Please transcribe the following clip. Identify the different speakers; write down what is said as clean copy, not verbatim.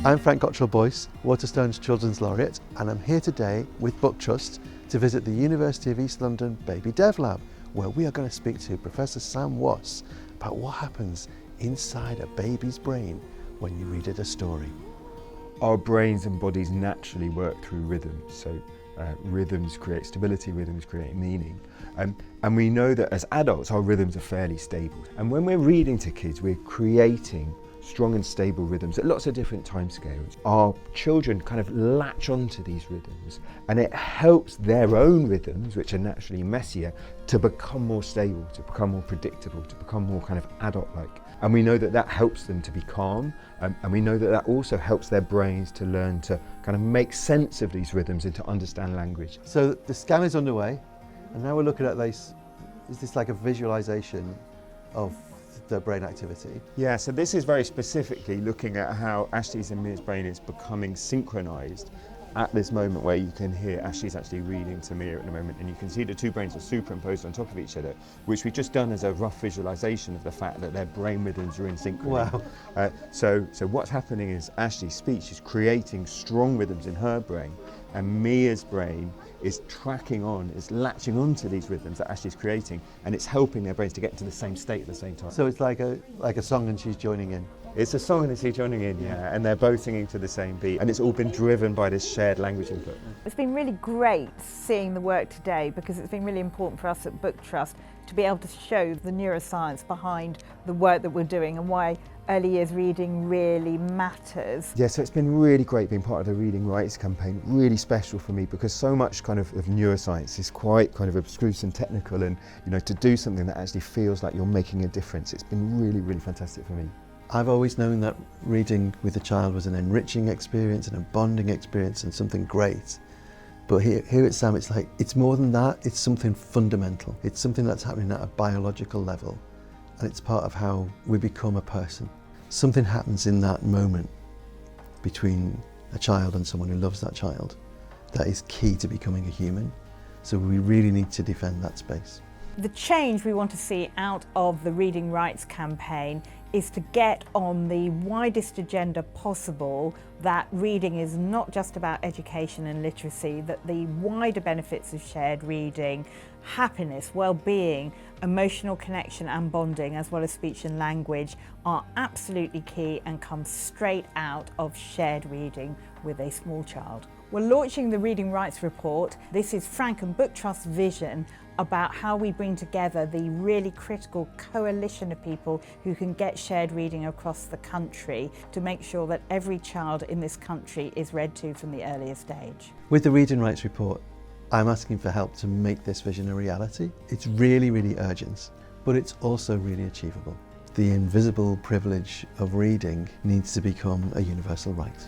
Speaker 1: I'm Frank Cottrell-Boyce, Waterstones Children's Laureate, and I'm here today with BookTrust to visit the University of East London Baby Dev Lab, where we are going to speak to Professor Sam Wass about what happens inside a baby's brain when you read it a story.
Speaker 2: Our brains and bodies naturally work through rhythms, so rhythms create stability, rhythms create meaning. And we know that as adults our rhythms are fairly stable. And when we're reading to kids, we're creating strong and stable rhythms at lots of different timescales. Our children kind of latch onto these rhythms, and it helps their own rhythms, which are naturally messier, to become more stable, to become more predictable, to become more kind of adult-like. And we know that that helps them to be calm, and we know that that also helps their brains to learn to kind of make sense of these rhythms and to understand language.
Speaker 1: So the scan is underway, and now we're looking at this. Is this like a visualization of the brain activity?
Speaker 2: Yeah, so this is very specifically looking at how Ashley's and Mia's brain is becoming synchronized at this moment, where you can hear Ashley's actually reading to Mia at the moment, and you can see the two brains are superimposed on top of each other, which we've just done as a rough visualization of the fact that their brain rhythms are in synchrony.
Speaker 1: Wow.
Speaker 2: So what's happening is Ashley's speech is creating strong rhythms in her brain, and Mia's brain is tracking on, is latching onto these rhythms that Ashley's creating, and it's helping their brains to get into the same state at the same time.
Speaker 1: So it's like a song and she's joining in.
Speaker 2: It's a song and she's joining in, yeah, and they're both singing to the same beat, and it's all been driven by this shared language input.
Speaker 3: It's been really great seeing the work today, because it's been really important for us at BookTrust to be able to show the neuroscience behind the work that we're doing and why early years reading really matters.
Speaker 2: Yeah, so it's been really great being part of the Reading Rights campaign, really special for me, because so much kind of neuroscience is quite kind of abstruse and technical, and to do something that actually feels like you're making a difference, it's been really, really fantastic for me.
Speaker 1: I've always known that reading with a child was an enriching experience and a bonding experience and something great. But here at Sam, it's like, it's more than that, it's something fundamental. It's something that's happening at a biological level, and it's part of how we become a person. Something happens in that moment between a child and someone who loves that child that is key to becoming a human. So we really need to defend that space.
Speaker 3: The change we want to see out of the Reading Rights campaign is to get on the widest agenda possible that reading is not just about education and literacy, that the wider benefits of shared reading, happiness, well-being, emotional connection and bonding, as well as speech and language, are absolutely key and come straight out of shared reading with a small child. We're launching the Reading Rights Report. This is Frank and BookTrust's vision about how we bring together the really critical coalition of people who can get shared reading across the country to make sure that every child in this country is read to from the earliest age.
Speaker 1: With the Reading Rights Report, I'm asking for help to make this vision a reality. It's really, really urgent, but it's also really achievable. The invisible privilege of reading needs to become a universal right.